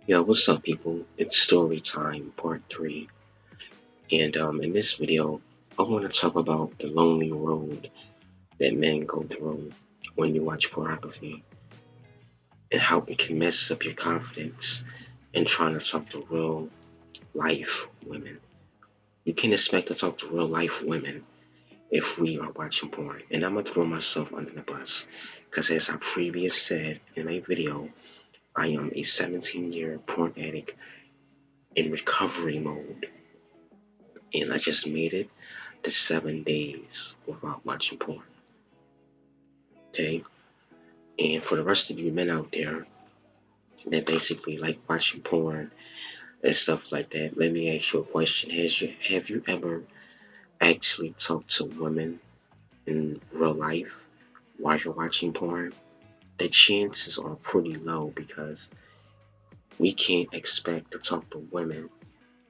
Yo, what's up, people? It's story time, part three. And in this video, I want to talk about the lonely road that men go through when you watch pornography and how it can mess up your confidence in trying to talk to real life women. You can expect to talk to real life women if we are watching porn. And I'm going to throw myself under the bus because, as I previously said in my video, I am a 17-year porn addict in recovery mode. And I just made it to 7 days without watching porn. Okay? And for the rest of you men out there that basically like watching porn and stuff like that, let me ask you a question. Have you ever actually talked to women in real life while you're watching porn? The chances are pretty low because we can't expect to talk to women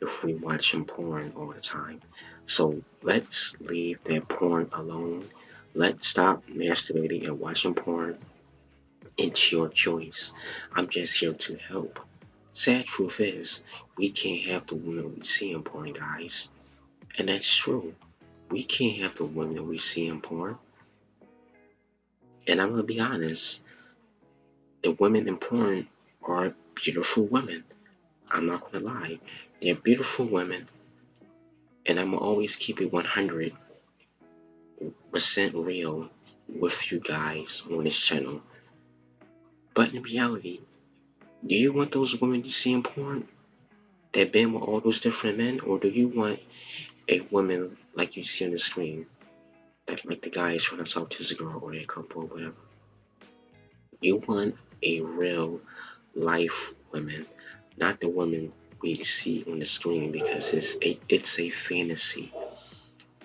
if we watching porn all the time. So let's leave that porn alone. Let's stop masturbating and watching porn. It's your choice. I'm just here to help. Sad truth is, we can't have the women we see in porn, guys. And that's true. We can't have the women we see in porn. And I'm gonna be honest, the women in porn are beautiful women. I'm not gonna lie. They're beautiful women, and I'm gonna always keep it 100% real with you guys on this channel. But in reality, do you want those women you see in porn that been with all those different men, or do you want a woman like you see on the screen that like the guy is trying to talk to his girl or their couple or whatever? You want a real life woman, not the woman we see on the screen because it's a fantasy.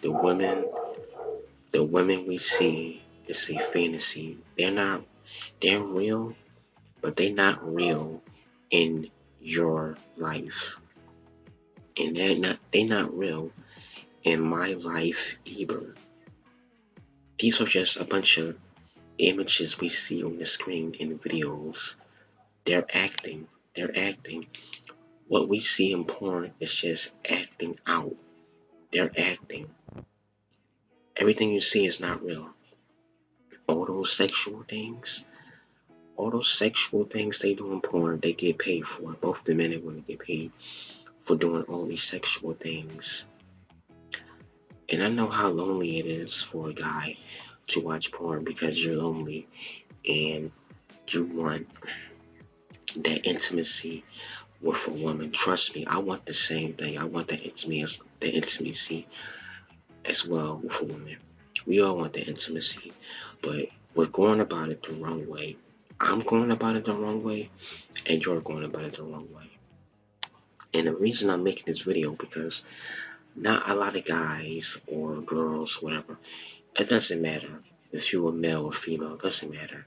The women the women we see is a fantasy. They're real, but they're not real in your life. And they're not real in my life either. These are just a bunch of images we see on the screen in videos. They're acting. They're acting. What we see in porn is just acting out. They're acting. Everything you see is not real. All those sexual things, all those sexual things they do in porn, they get paid for. Both the men and women get paid for doing all these sexual things. And I know how lonely it is for a guy to watch porn because you're lonely and you want that intimacy with a woman. Trust me, I want the same thing. I want the intimacy as well with a woman. We all want the intimacy, but we're going about it the wrong way. I'm going about it the wrong way, and you're going about it the wrong way. And the reason I'm making this video because not a lot of guys or girls, whatever, it doesn't matter if you're a male or female, it doesn't matter.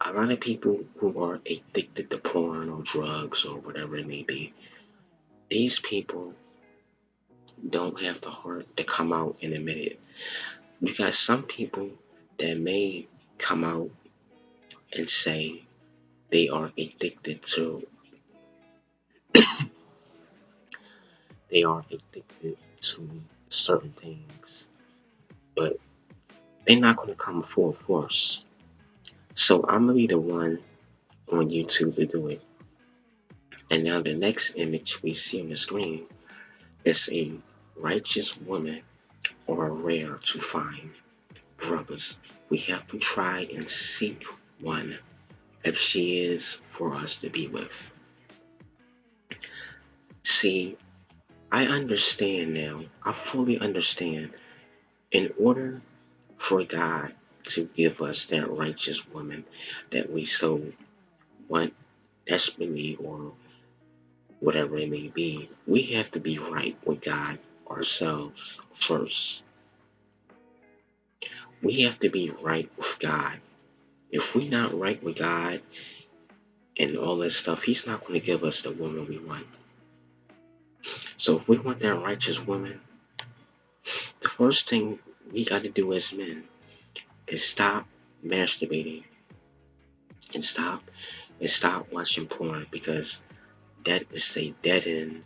A lot of people who are addicted to porn or drugs or whatever it may be, these people don't have the heart to come out and admit it. You got some people that may come out and say they are addicted to they are addicted to certain things, but they're not going to come full force. So I'm gonna be the one on YouTube to do it. And now the next image we see on the screen is a righteous woman or rare to find. Brothers, we have to try and seek one if she is for us to be with. See, I understand now. I fully understand. In order for God to give us that righteous woman that we so want desperately or whatever it may be, we have to be right with God ourselves first. We have to be right with God. If we're not right with God and all that stuff, He's not going to give us the woman we want. So if we want that righteous woman, the first thing we got to do as men is stop masturbating and stop watching porn because that is a dead end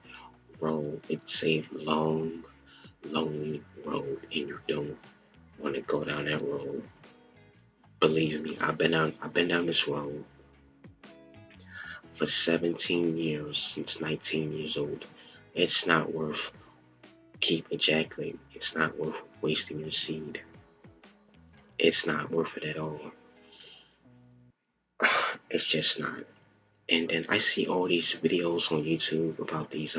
road. It's a long, lonely road, and you don't want to go down that road. Believe me, I've been down this road for 17 years, since 19 years old. It's not worth keep ejaculating. It's not worth wasting your seed. It's not worth it at all. It's just not. And then I see all these videos on YouTube about these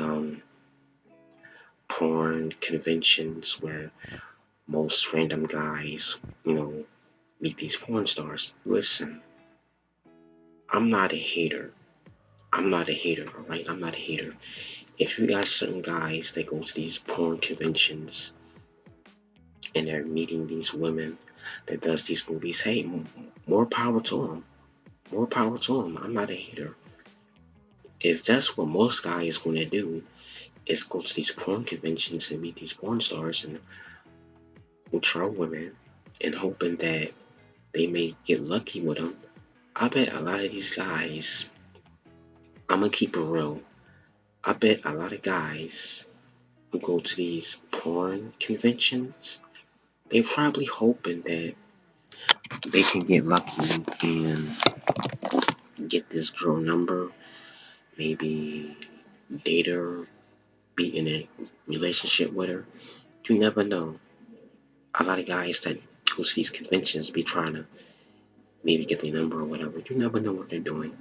porn conventions where most random guys, meet these porn stars. Listen, I'm not a hater. I'm not a hater, alright? I'm not a hater. If you got certain guys that go to these porn conventions and they're meeting these women that does these movies, hey, more power to them. More power to them. I'm not a hater. If that's what most guys going to do, is go to these porn conventions and meet these porn stars and ultra women and hoping that they may get lucky with them, I bet a lot of these guys, I'm gonna keep it real. I bet a lot of guys who go to these porn conventions, they probably hoping that they can get lucky and get this girl number, maybe date her, be in a relationship with her. You never know. A lot of guys that go to these conventions be trying to maybe get their number or whatever. You never know what they're doing.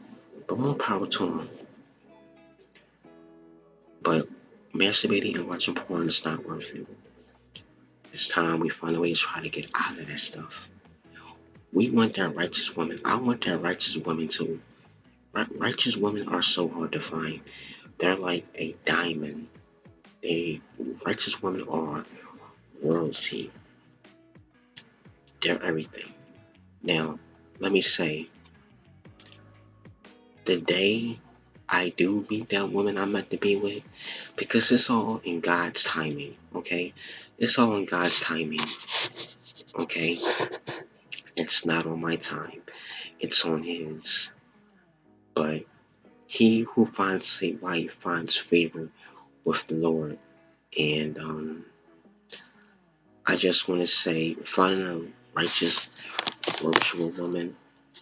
But more power to them. But masturbating and watching porn is not worth it. It's time we find a way to try to get out of that stuff. We want that righteous woman. I want that righteous woman too. Righteous women are so hard to find. They're like a diamond. Righteous women are royalty. They're everything. Now, let me say, the day I do meet that woman I'm meant to be with, because it's all in God's timing, okay? It's all in God's timing, okay? It's not on my time, it's on His. But he who finds a wife finds favor with the Lord. And I just want to say, finding a righteous, virtual woman,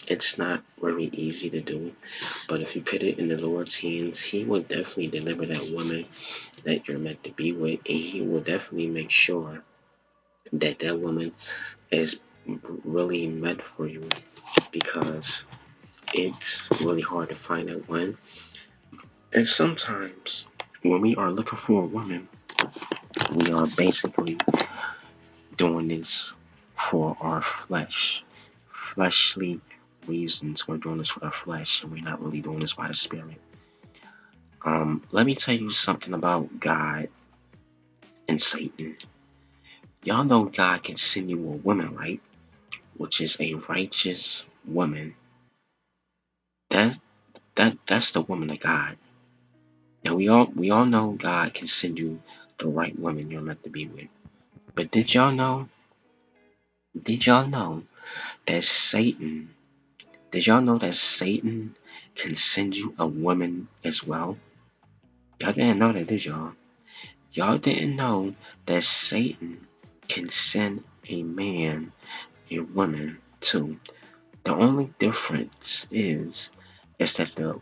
it's not very easy to do. But if you put it in the Lord's hands, He will definitely deliver that woman that you're meant to be with, and He will definitely make sure that that woman is really meant for you, because it's really hard to find that one. And sometimes when we are looking for a woman, we are basically doing this for our fleshly reasons. We're doing this for our flesh, and we're not really doing this by the Spirit. Let me tell you something about God and Satan. Y'all know God can send you a woman, right? Which is a righteous woman. That's the woman of God. Now we all know God can send you the right woman you're meant to be with. But did y'all know that Satan can send you a woman as well? Y'all didn't know that, did y'all? Y'all didn't know that Satan can send a man a woman too. The only difference is that the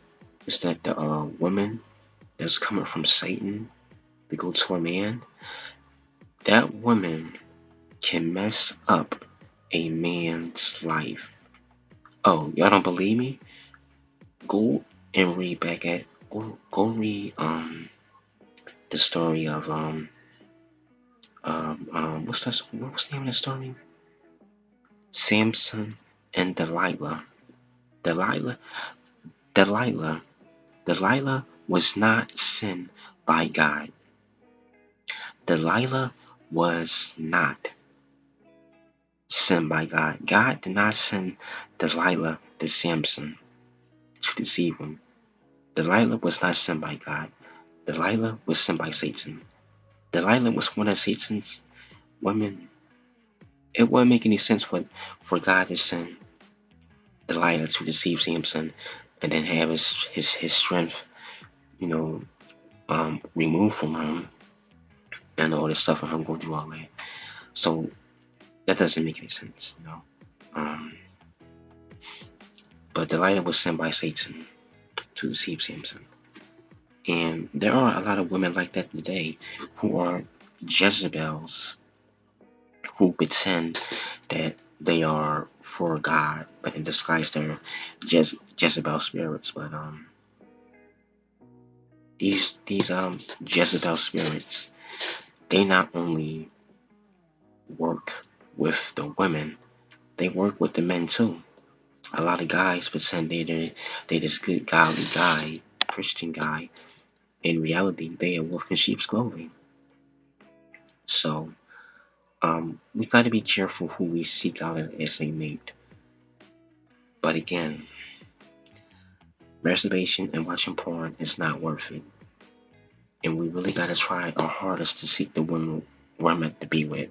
woman that's coming from Satan to go to a man, that woman can mess up a man's life. Oh, y'all don't believe me? Go and read back at go read the story of what's the name of the story? Samson and Delilah. Delilah Delilah Delilah was not sent by God. Delilah was not sent by God. God did not send Delilah to Samson to deceive him. Delilah was not sent by God. Delilah was sent by Satan. Delilah was one of Satan's women. It wouldn't make any sense for God to send Delilah to deceive Samson and then have his strength you know, removed from him and all this stuff and him going through all that. So that doesn't make any sense, you know. Um, but Delilah was sent by Satan to deceive Samson. And there are a lot of women like that today who are Jezebels who pretend that they are for God, but in disguise they're Jezebel spirits. But these Jezebel spirits, they not only work with the women, they work with the men too. A lot of guys pretend they this good godly guy, Christian guy. In reality, they are wolf in sheep's clothing. So we got to be careful who we seek out as a mate. But again, masturbation and watching porn is not worth it. And we really got to try our hardest to seek the women we're meant to be with.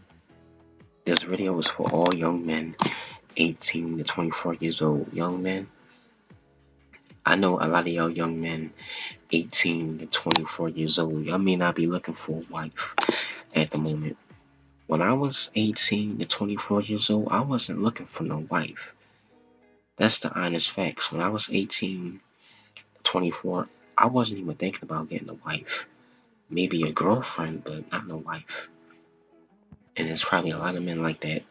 This video is for all young men, 18 to 24 years old. Young men, I know a lot of y'all young men, 18 to 24 years old, y'all may not be looking for a wife at the moment. When I was 18 to 24 years old, I wasn't looking for no wife. That's the honest facts. When I was 18 to 24, I wasn't even thinking about getting a wife. Maybe a girlfriend, but not no wife. And there's probably a lot of men like that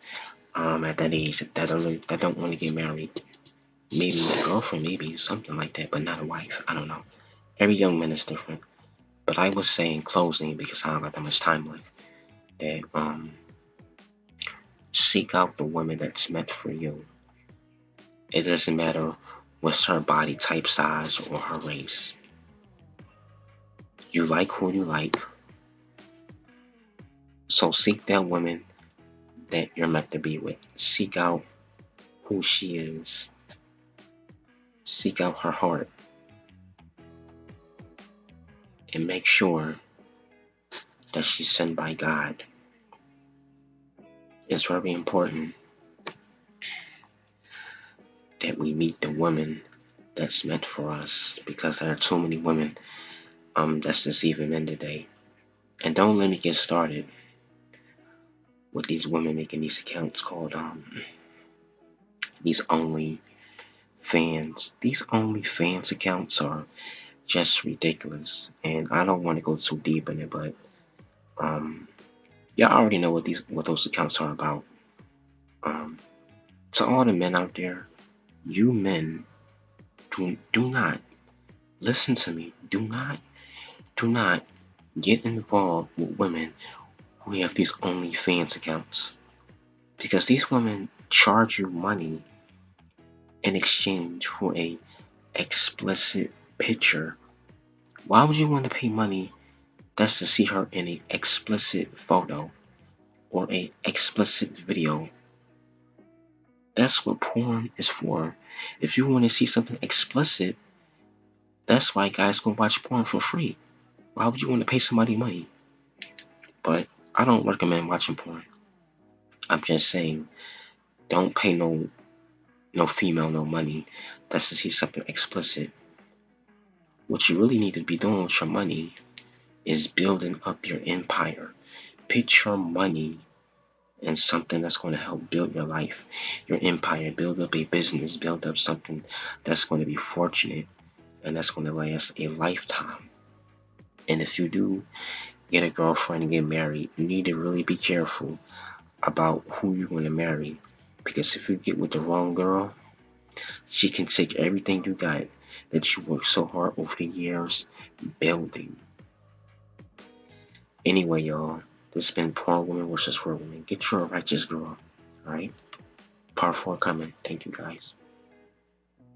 at that age that don't want to get married. Maybe a girlfriend, maybe something like that, but not a wife. I don't know. Every young man is different. But I was saying closing because I don't got that much time left. That seek out the woman that's meant for you. It doesn't matter what's her body type, size, or her race. You like who you like. So seek that woman that you're meant to be with. Seek out who she is. Seek out her heart. And make sure that she's sent by God. It's very important that we meet the woman that's meant for us, because there are too many women that's deceiving men today. And don't let me get started with these women making these accounts called these only fans. These only fans accounts are just ridiculous, and I don't want to go too deep in it, but y'all already know what those accounts are about. To all the men out there, you men do not listen to me. Do not get involved with women who have these OnlyFans accounts, because these women charge you money in exchange for a explicit picture. Why would you want to pay money just to see her in a explicit photo or a explicit video? That's what porn is for. If you want to see something explicit, that's why guys go watch porn for free. Why would you want to pay somebody money? But I don't recommend watching porn. I'm just saying, don't pay no female no money just to see something explicit. What you really need to be doing with your money is building up your empire. Put your money in something that's going to help build your life, your empire, build up a business, build up something that's going to be fortunate and that's going to last a lifetime. And if you do get a girlfriend and get married, you need to really be careful about who you're going to marry. Because if you get with the wrong girl, she can take everything you got that you worked so hard over the years building. Anyway, y'all, this has been Porn Woman versus Real Woman. Get you a righteous girl. Alright? Part 4 coming. Thank you, guys.